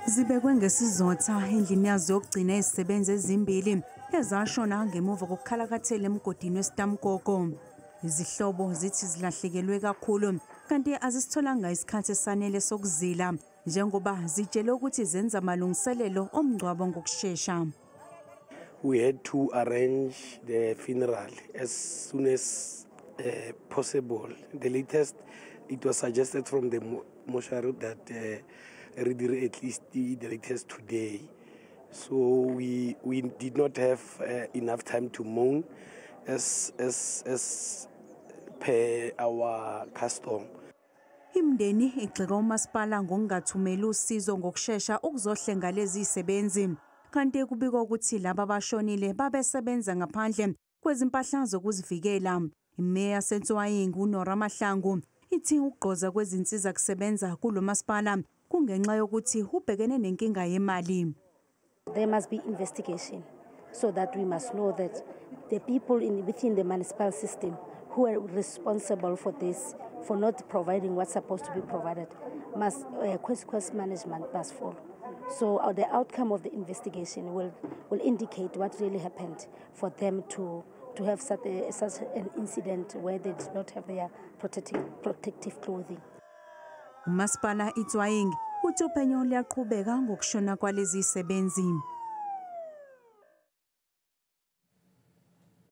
Zibekwe ngesizotha endlini yazo yokugcina izisebenzi ezimbili ezashona ngemuva kokukhalakathela Emgodini Wesitamkoko. Izihlobo zithi zilahlekelwe kakhulu kanti azisitholanga isikhathi esanele sokuzila njengoba zijele ukuthi zenza amalungiselelo omngcwabo ngokusheshsha. We had to arrange the funeral as soon as possible. The latest, it was suggested from the mortuary that ready at least the latest today. So we did not have enough time to mourn as per our custom. Imndeni igxeka umasipala ngokungathumeli usizo ngokusheshsha ukuzohlenga lezi izisebenzi kanti kubikwa ukuthi laba abashonile babesebenza ngaphandle kwezimpahla zokuzivikela. Imeya yaseTswaing uNoramahlangu ithi ukugqoza kwezinsiza kusebenza kulomasipala kungenxa yokuthi ubhekene nenkinga yemali. There must be investigation so that we must know that the people within the municipal system who are responsible for this, for not providing what's supposed to be provided, must consequence management must follow. So the outcome of the investigation will indicate what really happened for them to have such an incident where they did not have their protective clothing. Umasipala iTswaing uthi uphenyo luyaqhubeka ngokushona kwalezi izisebenzi.